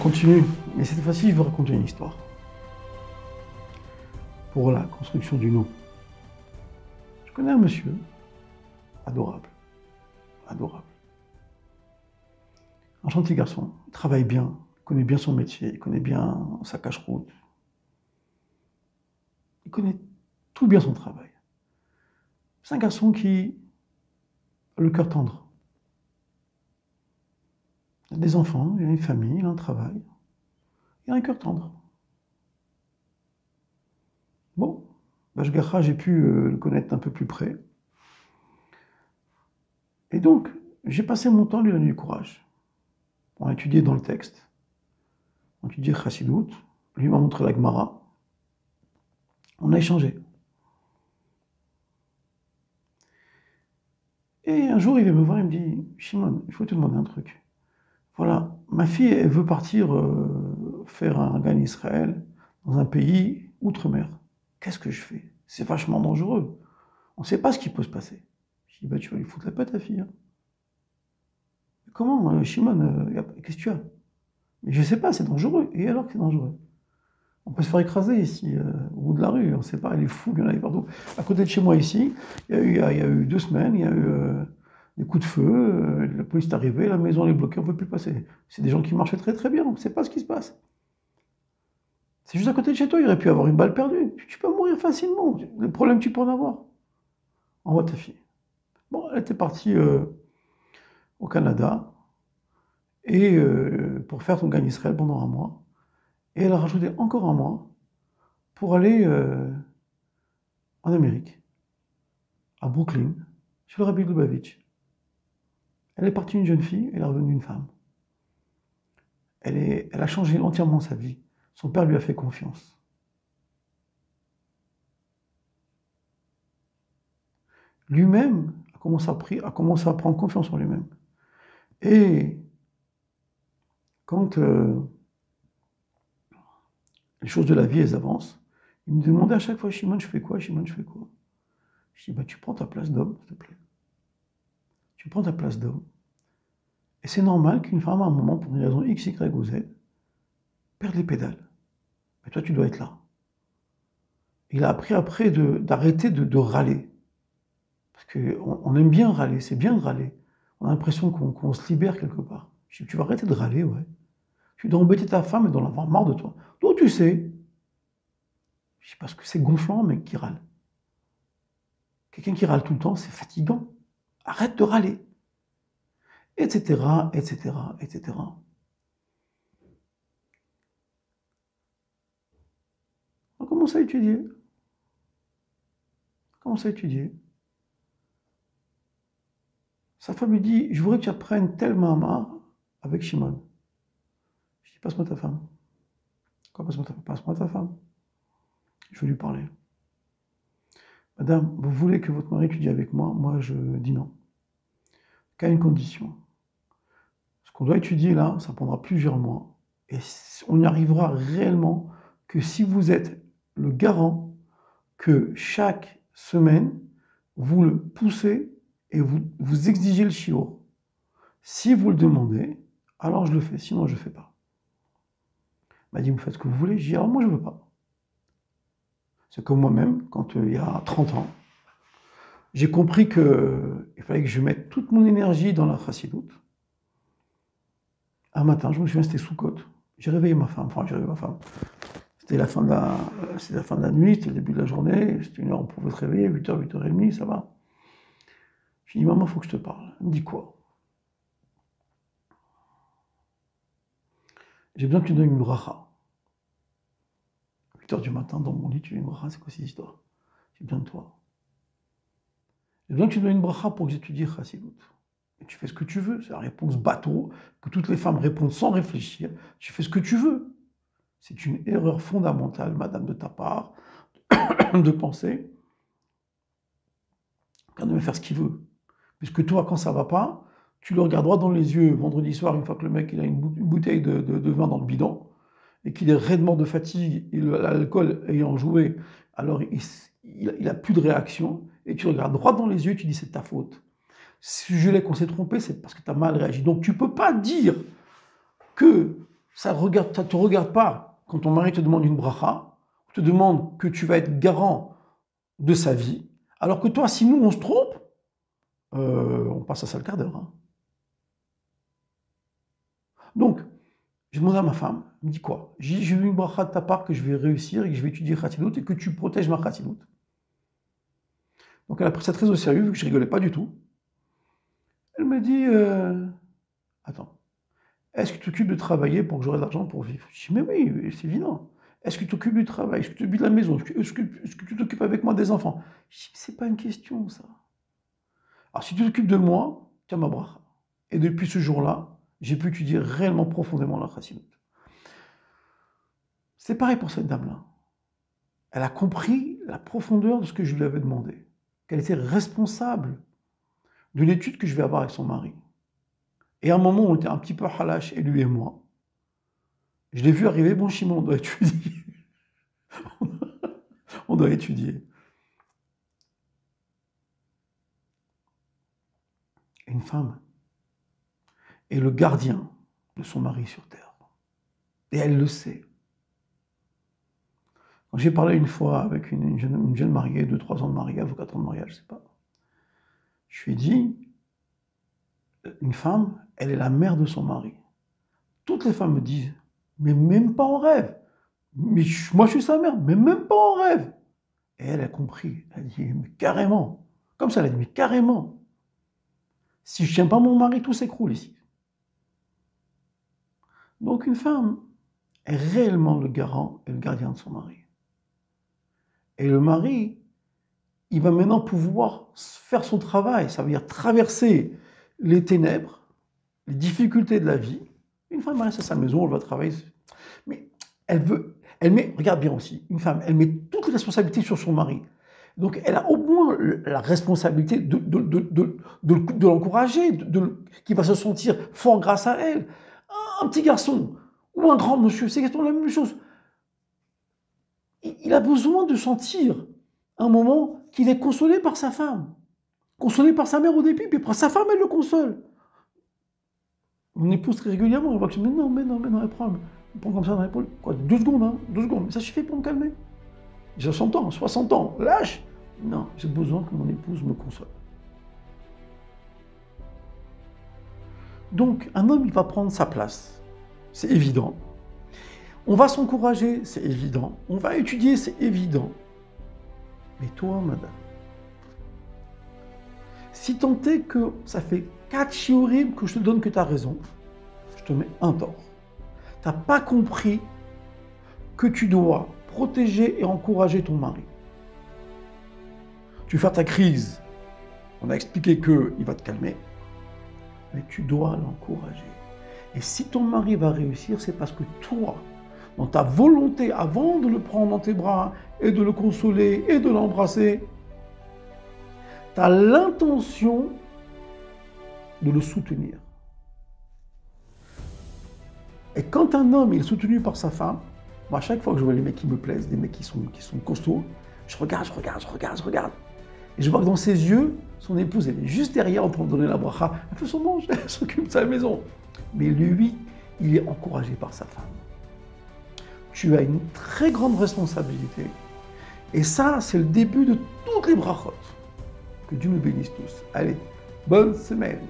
continue, mais cette fois-ci, je vais raconter une histoire pour la construction du nous. Je connais un monsieur, adorable, adorable. Un gentil garçon, il travaille bien, il connaît bien son métier, il connaît bien sa cache-route. Il connaît tout bien son travail. C'est un garçon qui a le cœur tendre. Il a des enfants, il a une famille, il a un travail. Il a un cœur tendre. Bon, Bashgacha, j'ai pu le connaître un peu plus près. Et donc, j'ai passé mon temps à lui donner du courage. On a étudié dans le texte, on a étudié Chassidut, lui m'a montré la Gemara. On a échangé. Et un jour, il vient me voir, il me dit « Shimon, il faut te demander un truc. Voilà, ma fille, elle veut partir faire un Gan Israël dans un pays outre-mer. Qu'est-ce que je fais? C'est vachement dangereux. On ne sait pas ce qui peut se passer. » Je dis « Bah, tu vas lui foutre la paix, ta fille. Hein. » Comment, Shimon, qu'est-ce que tu as? Mais je ne sais pas, c'est dangereux. Et alors que c'est dangereux? On peut se faire écraser ici, au bout de la rue, on ne sait pas, il est fou, il y en a partout. À côté de chez moi ici, il y a eu 2 semaines, il y a eu des coups de feu, la police est arrivée, la maison est bloquée, on ne peut plus passer. C'est des gens qui marchaient très très bien, on ne sait pas ce qui se passe. C'est juste à côté de chez toi, il aurait pu avoir une balle perdue. Tu peux mourir facilement, le problème tu peux en avoir. Envoie ta fille. Bon, elle était partie au Canada, et pour faire son Gan Israël pendant 1 mois. Et elle a rajouté encore 1 mois pour aller en Amérique, à Brooklyn, chez le Rabbi Lubavitch. Elle est partie une jeune fille, elle est revenue une femme. Elle a changé entièrement sa vie. Son père lui a fait confiance. Lui-même a commencé à prendre confiance en lui-même. Et quand les choses de la vie, elles avancent, il me demandait à chaque fois, Shimon, je fais quoi? Shimon, je fais quoi? Je dis, bah, tu prends ta place d'homme, s'il te plaît. Tu prends ta place d'homme. Et c'est normal qu'une femme, à un moment, pour une raison X, Y ou Z, perde les pédales. Mais toi, tu dois être là. Il a appris après d'arrêter de râler. Parce qu'on aime bien râler, c'est bien de râler. On a l'impression qu'on se libère quelque part. Je dis, tu vas arrêter de râler, ouais. Tu dois embêter ta femme et d'en avoir marre de toi. D'où tu sais? Je dis, parce que c'est gonflant, un mec qui râle. Quelqu'un qui râle tout le temps, c'est fatigant. Arrête de râler. Etc., etc., etc. On commence à étudier. Sa femme lui dit, je voudrais que tu apprennes tel mama avec Shimon. Je dis, passe-moi ta femme. Quoi, passe-moi ta femme? Passe-moi ta femme. Je veux lui parler. Madame, vous voulez que votre mari étudie avec moi? Moi, je dis non. Qu'à une condition. Ce qu'on doit étudier là, ça prendra plusieurs mois. Et on n'y arrivera réellement que si vous êtes le garant que chaque semaine, vous le poussez et vous exigez le shiur. Si vous le demandez, alors je le fais, sinon je ne le fais pas. Il m'a dit, vous faites ce que vous voulez. J'ai dit, alors moi je ne veux pas. C'est comme moi-même, quand il y a 30 ans, j'ai compris qu'il fallait que je mette toute mon énergie dans la chassidoute. Un matin, je me souviens, c'était Soukot. J'ai réveillé ma femme, C'était la fin de la nuit, c'était le début de la journée, c'était 1 heure, on pouvait se réveiller, 8h, 8h30, ça va. Je lui dis, maman, il faut que je te parle. Elle me dit quoi? J'ai besoin que tu me donnes une bracha. 8h du matin, dans mon lit, tu veux une bracha, c'est quoi cette histoire? J'ai besoin de toi. J'ai besoin que tu me donnes une bracha pour que j'étudie Chassidut. Et tu fais ce que tu veux, c'est la réponse bateau, que toutes les femmes répondent sans réfléchir. Tu fais ce que tu veux. C'est une erreur fondamentale, madame, de ta part, de penser qu'elle devait faire ce qu'il veut. Puisque toi, quand ça ne va pas, tu le regardes droit dans les yeux vendredi soir, une fois que le mec il a une bouteille de vin dans le bidon, et qu'il est raidement de fatigue, et l'alcool ayant joué, alors il n'a plus de réaction, et tu le regardes droit dans les yeux, et tu dis c'est ta faute. Si je l'ai qu'on s'est trompé, c'est parce que tu as mal réagi. Donc tu ne peux pas dire que ça ne te regarde pas quand ton mari te demande une bracha, te demande que tu vas être garant de sa vie, alors que toi, si nous, on se trompe, on passe à ça le quart d'heure. Hein. Donc, j'ai demandé à ma femme, elle me dit quoi? J'ai eu une bracha de ta part que je vais réussir et que je vais étudier Khatinut et que tu protèges ma Khatinut. Donc elle a pris ça très au sérieux, vu que je rigolais pas du tout. Elle me dit, attends, est-ce que tu t'occupes de travailler pour que j'aurai de l'argent pour vivre? Je dis, mais oui, c'est évident. Est-ce que tu t'occupes du travail? Est-ce que tu t'occupes de la maison? Est-ce que tu t'occupes avec moi des enfants? Je dis, c'est pas une question, ça. Alors si tu t'occupes de moi, tiens ma bracha. Et depuis ce jour-là, j'ai pu étudier réellement profondément la Chassidut. C'est pareil pour cette dame-là. Elle a compris la profondeur de ce que je lui avais demandé. Qu'elle était responsable de l'étude que je vais avoir avec son mari. Et à un moment, on était un petit peu halash, et lui et moi. Je l'ai vu arriver, bon Shimon, on doit étudier. On doit étudier. Une femme est le gardien de son mari sur terre. Et elle le sait. Quand j'ai parlé une fois avec une jeune mariée, 2-3 ans de mariage ou 4 ans de mariage, je ne sais pas, je lui ai dit, une femme, elle est la mère de son mari. Toutes les femmes me disent, mais même pas en rêve. Mais moi je suis sa mère, mais même pas en rêve. Et elle a compris, elle a dit, mais carrément. Comme ça, elle a dit, mais carrément. Si je ne tiens pas mon mari, tout s'écroule ici. Donc une femme est réellement le garant et le gardien de son mari. Et le mari, il va maintenant pouvoir faire son travail, ça veut dire traverser les ténèbres, les difficultés de la vie. Une femme reste à sa maison, elle va travailler, mais elle met, regarde bien aussi, une femme, elle met toutes les responsabilités sur son mari. Donc elle a au moins la responsabilité de l'encourager, qu'il va se sentir fort grâce à elle. Un petit garçon ou un grand monsieur, c'est exactement la même chose. Il a besoin de sentir un moment qu'il est consolé par sa femme, consolé par sa mère au début, puis par sa femme, elle le console. Mon épouse très régulièrement, elle voit que je dis, mais non, elle prend comme ça dans l'épaule. Quoi, 2 secondes, hein, 2 secondes, mais ça suffit pour me calmer. J'ai 60 ans, 60 ans, lâche. Non, j'ai besoin que mon épouse me console. Donc, un homme, il va prendre sa place, c'est évident. On va s'encourager, c'est évident. On va étudier, c'est évident. Mais toi, madame, si tant est que ça fait 4 shiurim que je te donne que tu as raison, je te mets un tort. Tu n'as pas compris que tu dois protéger et encourager ton mari. Tu fais ta crise, on a expliqué qu'il va te calmer, mais tu dois l'encourager. Et si ton mari va réussir, c'est parce que toi, dans ta volonté, avant de le prendre dans tes bras et de le consoler et de l'embrasser, tu as l'intention de le soutenir. Et quand un homme est soutenu par sa femme, moi, à chaque fois que je vois les mecs qui me plaisent, des mecs qui sont costauds, je regarde. Et je vois que dans ses yeux, son épouse, elle est juste derrière en train de donner la bracha. Elle fait son manche, elle s'occupe de sa maison. Mais lui, il est encouragé par sa femme. Tu as une très grande responsabilité. Et ça, c'est le début de toutes les brachot. Que Dieu nous bénisse tous. Allez, bonne semaine.